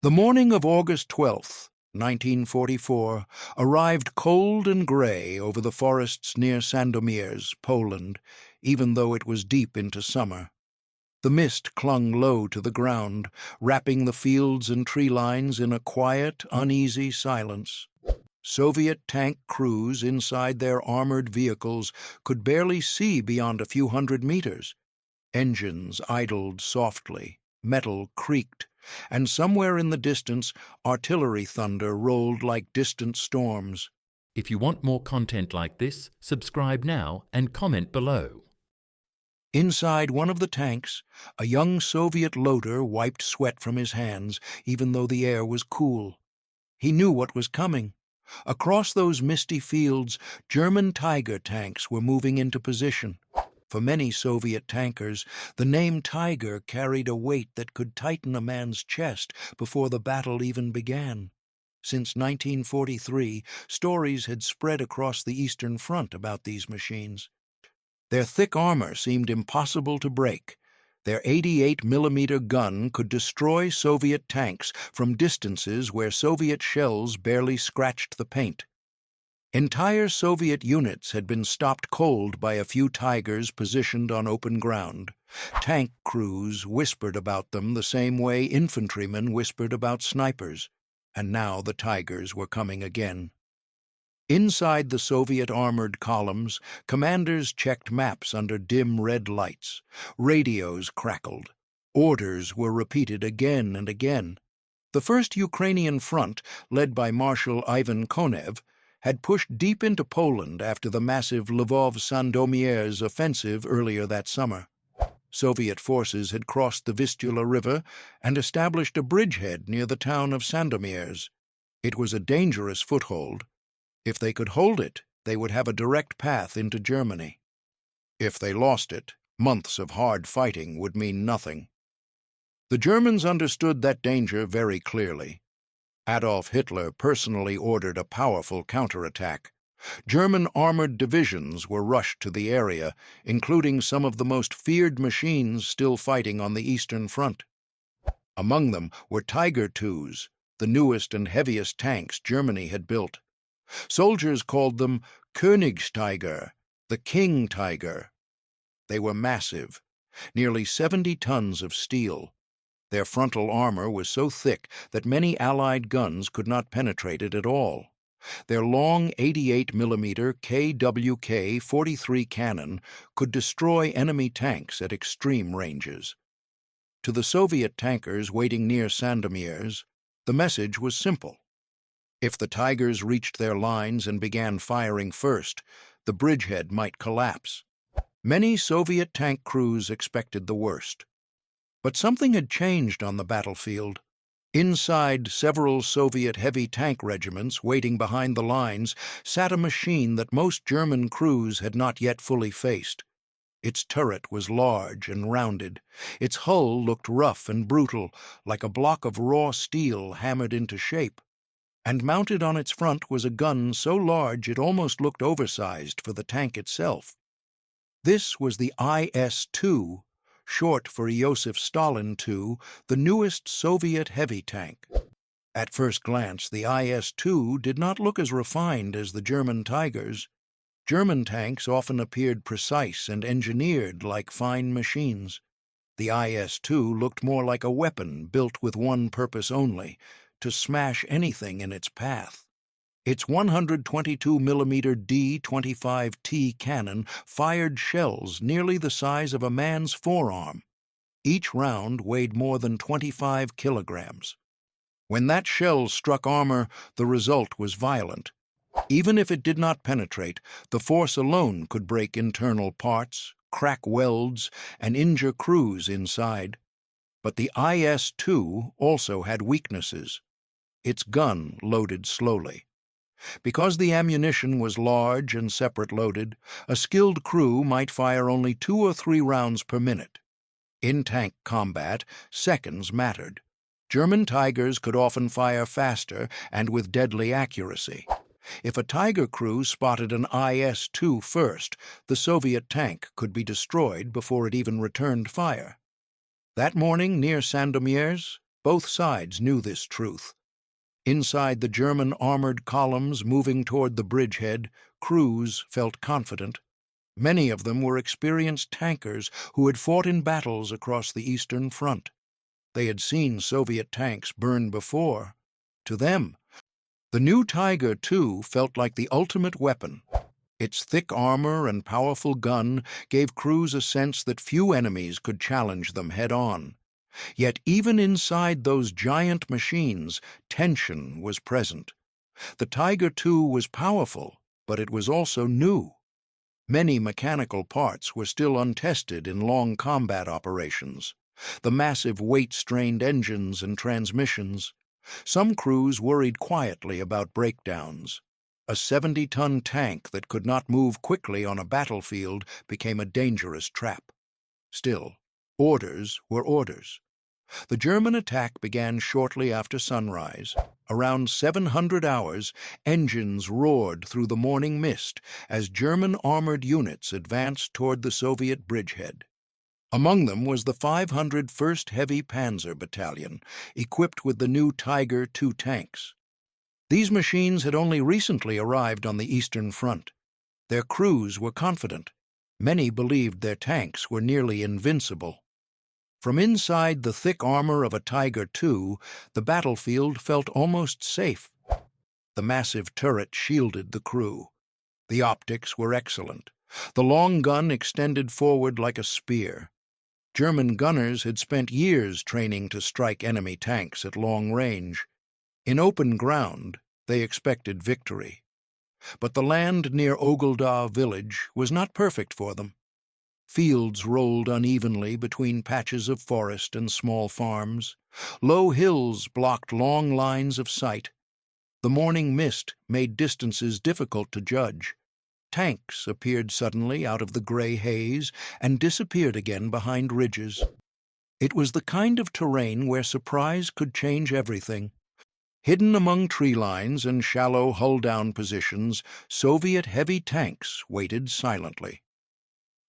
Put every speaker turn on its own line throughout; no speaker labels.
The morning of August 12th, 1944, arrived cold and gray over the forests near Sandomierz, Poland, even though it was deep into summer. The mist clung low to the ground, wrapping the fields and tree lines in a quiet, uneasy silence. Soviet tank crews inside their armored vehicles could barely see beyond a few hundred meters. Engines idled softly, metal creaked, and somewhere in the distance, artillery thunder rolled like distant storms.
If you want more content like this, subscribe now and comment below.
Inside one of the tanks, a young Soviet loader wiped sweat from his hands, even though the air was cool. He knew what was coming. Across those misty fields, German Tiger tanks were moving into position. For many Soviet tankers, the name Tiger carried a weight that could tighten a man's chest before the battle even began. Since 1943, stories had spread across the Eastern Front about these machines. Their thick armor seemed impossible to break. Their 88mm gun could destroy Soviet tanks from distances where Soviet shells barely scratched the paint. Entire Soviet units had been stopped cold by a few Tigers positioned on open ground. Tank crews whispered about them the same way infantrymen whispered about snipers, and now the Tigers were coming again. Inside the Soviet armored columns, commanders checked maps under dim red lights. Radios crackled. Orders were repeated again and again. The First Ukrainian Front, led by Marshal Ivan Konev, had pushed deep into Poland after the massive Lvov-Sandomierz offensive earlier that summer. Soviet forces had crossed the Vistula River and established a bridgehead near the town of Sandomierz. It was a dangerous foothold. If they could hold it, they would have a direct path into Germany. If they lost it, months of hard fighting would mean nothing. The Germans understood that danger very clearly. Adolf Hitler personally ordered a powerful counterattack. German armored divisions were rushed to the area, including some of the most feared machines still fighting on the Eastern Front. Among them were Tiger IIs, the newest and heaviest tanks Germany had built. Soldiers called them Königstiger, the King Tiger. They were massive, nearly 70 tons of steel. Their frontal armor was so thick that many Allied guns could not penetrate it at all. Their long 88mm KWK-43 cannon could destroy enemy tanks at extreme ranges. To the Soviet tankers waiting near Sandomierz, the message was simple. If the Tigers reached their lines and began firing first, the bridgehead might collapse. Many Soviet tank crews expected the worst. But something had changed on the battlefield. Inside several Soviet heavy tank regiments waiting behind the lines sat a machine that most German crews had not yet fully faced. Its turret was large and rounded. Its hull looked rough and brutal, like a block of raw steel hammered into shape. And mounted on its front was a gun so large it almost looked oversized for the tank itself. This was the IS-2, short for Iosif Stalin II, the newest Soviet heavy tank. At first glance, the IS-2 did not look as refined as the German Tigers. German tanks often appeared precise and engineered like fine machines. The IS-2 looked more like a weapon built with one purpose only: to smash anything in its path. Its 122mm D-25T cannon fired shells nearly the size of a man's forearm. Each round weighed more than 25 kilograms. When that shell struck armor, the result was violent. Even if it did not penetrate, the force alone could break internal parts, crack welds, and injure crews inside. But the IS-2 also had weaknesses. Its gun loaded slowly. Because the ammunition was large and separate loaded, a skilled crew might fire only 2 or 3 rounds per minute. In tank combat, seconds mattered. German Tigers could often fire faster and with deadly accuracy. If a Tiger crew spotted an IS-2 first, the Soviet tank could be destroyed before it even returned fire. That morning near Sandomierz, Both sides knew this truth. Inside the German armored columns moving toward the bridgehead, crews felt confident. Many of them were experienced tankers who had fought in battles across the Eastern Front. They had seen Soviet tanks burn before. To them, the new Tiger II felt like the ultimate weapon. Its thick armor and powerful gun gave crews a sense that few enemies could challenge them head-on. Yet even inside those giant machines, tension was present. The Tiger II was powerful, but it was also new. Many mechanical parts were still untested in long combat operations. The massive weight-strained engines and transmissions. Some crews worried quietly about breakdowns. A 70-ton tank that could not move quickly on a battlefield became a dangerous trap. Still, orders were orders. The German attack began shortly after sunrise. Around 700 hours, engines roared through the morning mist as German armored units advanced toward the Soviet bridgehead. Among them was the 501st Heavy Panzer Battalion, equipped with the new Tiger II tanks. These machines had only recently arrived on the Eastern Front. Their crews were confident. Many believed their tanks were nearly invincible. From inside the thick armor of a Tiger II, the battlefield felt almost safe. The massive turret shielded the crew. The optics were excellent. The long gun extended forward like a spear. German gunners had spent years training to strike enemy tanks at long range. In open ground, they expected victory. But the land near Ogulda village was not perfect for them. Fields rolled unevenly between patches of forest and small farms. Low hills blocked long lines of sight. The morning mist made distances difficult to judge. Tanks appeared suddenly out of the gray haze and disappeared again behind ridges. It was the kind of terrain where surprise could change everything. Hidden among tree lines and shallow hull-down positions, Soviet heavy tanks waited silently.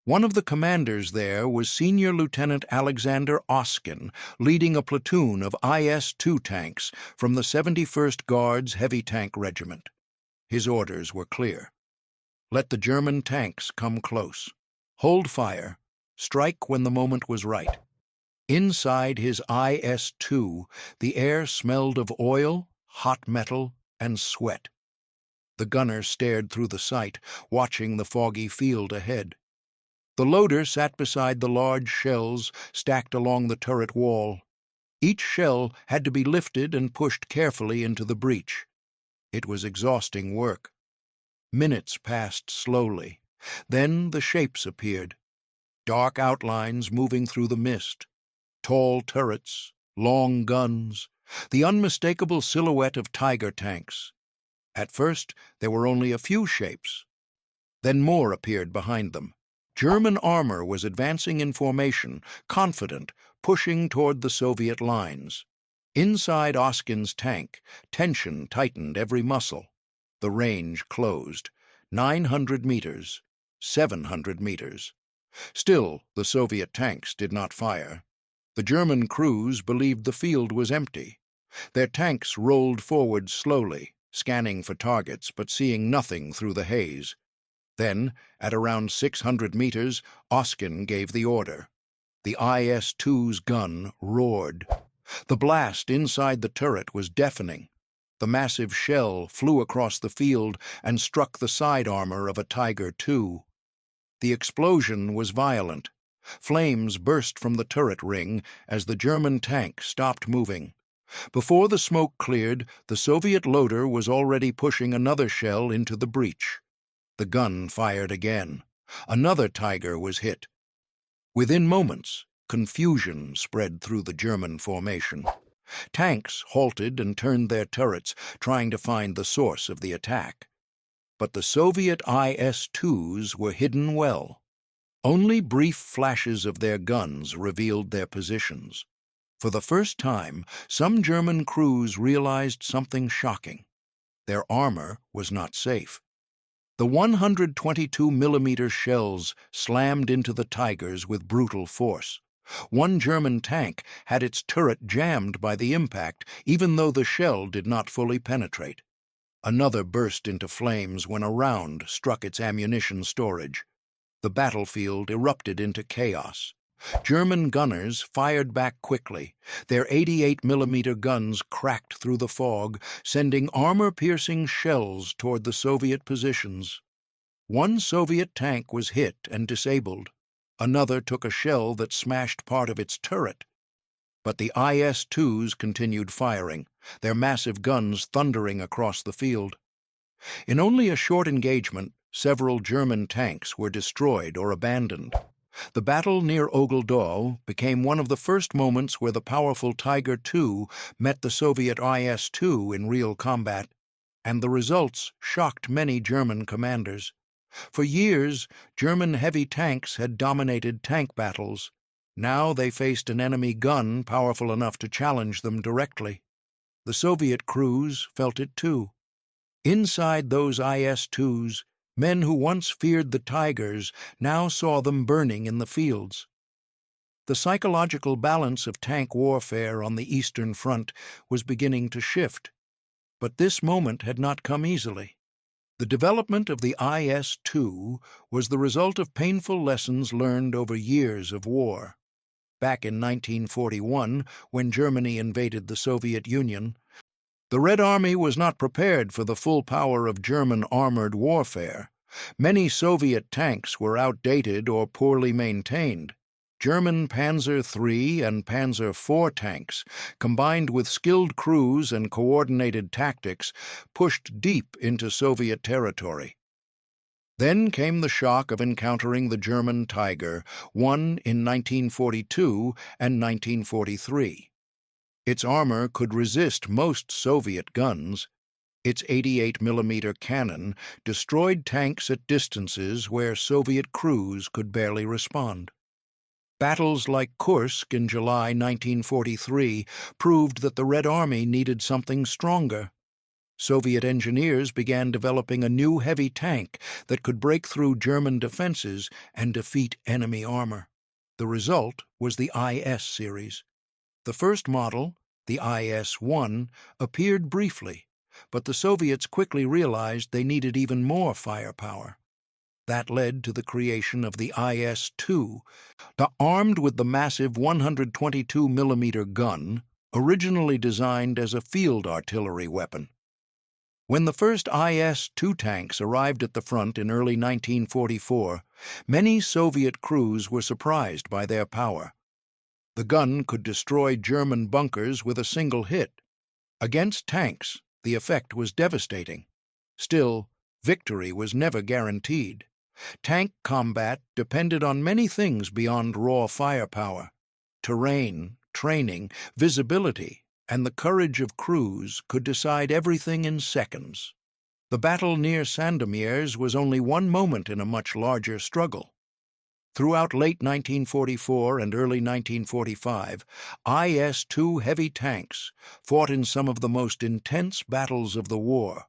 One of the commanders there was Senior Lieutenant Alexander Oskin, leading a platoon of IS-2 tanks from the 71st Guards Heavy Tank Regiment. His orders were clear. Let the German tanks come close. Hold fire. Strike when the moment was right. Inside his IS-2, the air smelled of oil, hot metal, and sweat. The gunner stared through the sight, watching the foggy field ahead. The loader sat beside the large shells stacked along the turret wall. Each shell had to be lifted and pushed carefully into the breach. It was exhausting work. Minutes passed slowly. Then the shapes appeared. Dark outlines moving through the mist. Tall turrets, long guns, the unmistakable silhouette of Tiger tanks. At first, there were only a few shapes. Then more appeared behind them. German armor was advancing in formation, confident, pushing toward the Soviet lines. Inside Oskin's tank, tension tightened every muscle. The range closed. 900 meters, 700 meters. Still, the Soviet tanks did not fire. The German crews believed the field was empty. Their tanks rolled forward slowly, scanning for targets but seeing nothing through the haze. Then, at around 600 meters, Oskin gave the order. The IS-2's gun roared. The blast inside the turret was deafening. The massive shell flew across the field and struck the side armor of a Tiger II. The explosion was violent. Flames burst from the turret ring as the German tank stopped moving. Before the smoke cleared, the Soviet loader was already pushing another shell into the breach. The gun fired again. Another Tiger was hit. Within moments, confusion spread through the German formation. Tanks halted and turned their turrets, trying to find the source of the attack. But the Soviet IS-2s were hidden well. Only brief flashes of their guns revealed their positions. For the first time, some German crews realized something shocking. Their armor was not safe. The 122 mm shells slammed into the Tigers with brutal force. One German tank had its turret jammed by the impact, even though the shell did not fully penetrate. Another burst into flames when a round struck its ammunition storage. The battlefield erupted into chaos. German gunners fired back quickly. Their 88mm guns cracked through the fog, sending armor-piercing shells toward the Soviet positions. One Soviet tank was hit and disabled. Another took a shell that smashed part of its turret. But the IS-2s continued firing, their massive guns thundering across the field. In only a short engagement, several German tanks were destroyed or abandoned. The battle near Ogledow became one of the first moments where the powerful Tiger II met the Soviet IS-2 in real combat, and the results shocked many German commanders. For years, German heavy tanks had dominated tank battles. Now they faced an enemy gun powerful enough to challenge them directly. The Soviet crews felt it too. Inside those IS-2s, men who once feared the Tigers now saw them burning in the fields. The psychological balance of tank warfare on the Eastern Front was beginning to shift. But this moment had not come easily. The development of the IS-2 was the result of painful lessons learned over years of war. Back in 1941, when Germany invaded the Soviet Union, the Red Army was not prepared for the full power of German armored warfare. Many Soviet tanks were outdated or poorly maintained. German Panzer III and Panzer IV tanks, combined with skilled crews and coordinated tactics, pushed deep into Soviet territory. Then came the shock of encountering the German Tiger, won in 1942 and 1943. Its armor could resist most Soviet guns. Its 88mm cannon destroyed tanks at distances where Soviet crews could barely respond. Battles like Kursk in July 1943 proved that the Red Army needed something stronger. Soviet engineers began developing a new heavy tank that could break through German defenses and defeat enemy armor. The result was the IS series. The first model, the IS-1, appeared briefly, but the Soviets quickly realized they needed even more firepower. That led to the creation of the IS-2, armed with the massive 122mm gun, originally designed as a field artillery weapon. When the first IS-2 tanks arrived at the front in early 1944, many Soviet crews were surprised by their power. The gun could destroy German bunkers with a single hit. Against tanks, the effect was devastating. Still, victory was never guaranteed. Tank combat depended on many things beyond raw firepower. Terrain, training, visibility, and the courage of crews could decide everything in seconds. The battle near Sandomierz was only one moment in a much larger struggle. Throughout late 1944 and early 1945, IS-2 heavy tanks fought in some of the most intense battles of the war.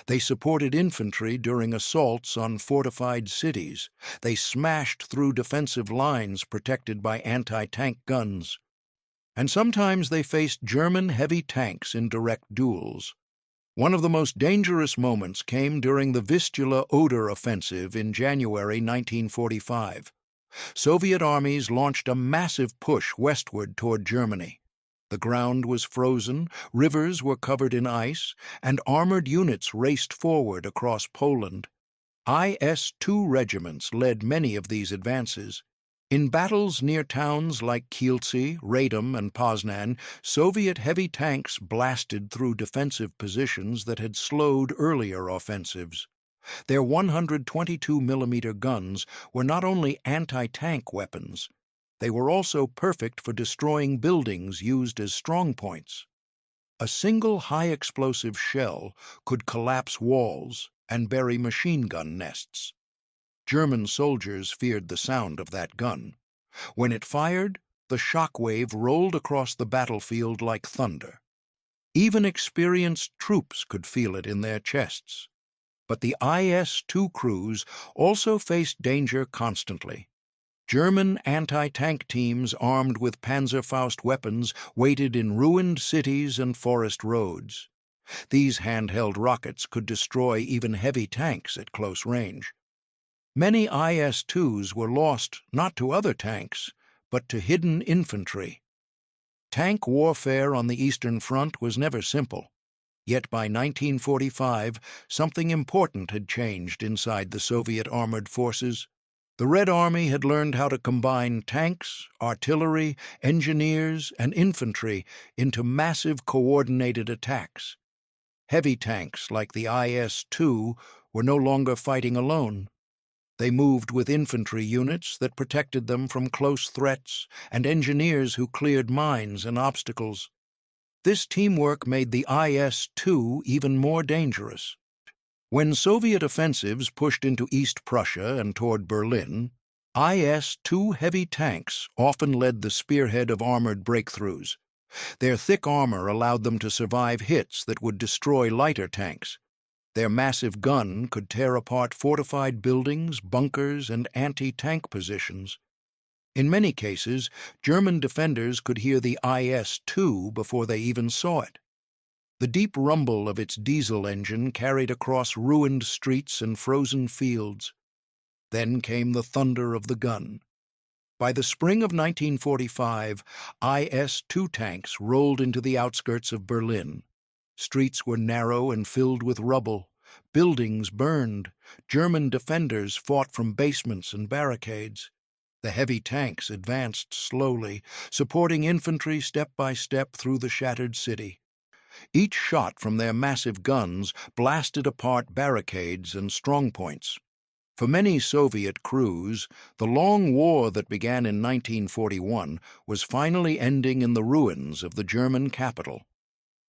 They supported infantry during assaults on fortified cities. They smashed through defensive lines protected by anti-tank guns. And sometimes they faced German heavy tanks in direct duels. One of the most dangerous moments came during the Vistula-Oder offensive in January 1945. Soviet armies launched a massive push westward toward Germany. The ground was frozen, rivers were covered in ice, and armored units raced forward across Poland. IS-2 regiments led many of these advances. In battles near towns like Kielce, Radom, and Poznan, Soviet heavy tanks blasted through defensive positions that had slowed earlier offensives. Their 122mm guns were not only anti-tank weapons, they were also perfect for destroying buildings used as strongpoints. A single high-explosive shell could collapse walls and bury machine gun nests. German soldiers feared the sound of that gun. When it fired, the shock wave rolled across the battlefield like thunder. Even experienced troops could feel it in their chests. But the IS-2 crews also faced danger constantly. German anti-tank teams armed with Panzerfaust weapons waited in ruined cities and forest roads. These handheld rockets could destroy even heavy tanks at close range. Many IS-2s were lost not to other tanks, but to hidden infantry. Tank warfare on the Eastern Front was never simple. Yet by 1945, something important had changed inside the Soviet armored forces. The Red Army had learned how to combine tanks, artillery, engineers, and infantry into massive coordinated attacks. Heavy tanks like the IS-2 were no longer fighting alone. They moved with infantry units that protected them from close threats and engineers who cleared mines and obstacles. This teamwork made the IS-2 even more dangerous. When Soviet offensives pushed into East Prussia and toward Berlin, IS-2 heavy tanks often led the spearhead of armored breakthroughs. Their thick armor allowed them to survive hits that would destroy lighter tanks. Their massive gun could tear apart fortified buildings, bunkers, and anti-tank positions. In many cases, German defenders could hear the IS-2 before they even saw it. The deep rumble of its diesel engine carried across ruined streets and frozen fields. Then came the thunder of the gun. By the spring of 1945, IS-2 tanks rolled into the outskirts of Berlin. Streets were narrow and filled with rubble. Buildings burned. German defenders fought from basements and barricades. The heavy tanks advanced slowly, supporting infantry step by step through the shattered city. Each shot from their massive guns blasted apart barricades and strongpoints. For many Soviet crews, the long war that began in 1941 was finally ending in the ruins of the German capital.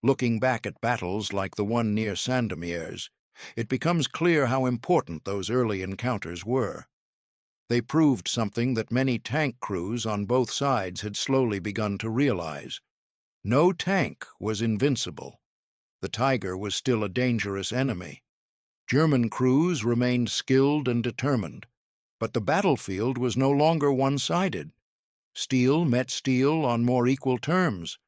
Looking back at battles like the one near Sandomierz, it becomes clear how important those early encounters were. They proved something that many tank crews on both sides had slowly begun to realize. No tank was invincible. The Tiger was still a dangerous enemy. German crews remained skilled and determined, but the battlefield was no longer one-sided. Steel met steel on more equal terms,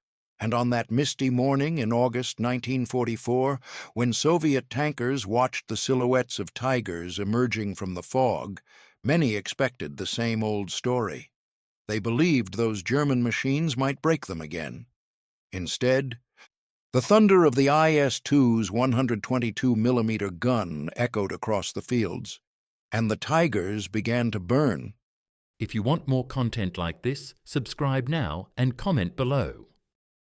and on that misty morning in August 1944, when Soviet tankers watched the silhouettes of Tigers emerging from the fog, many expected the same old story. They believed those German machines might break them again. Instead, the thunder of the IS-2's 122-millimeter gun echoed across the fields, and the Tigers began to burn.
If you want more content like this, subscribe now and comment below.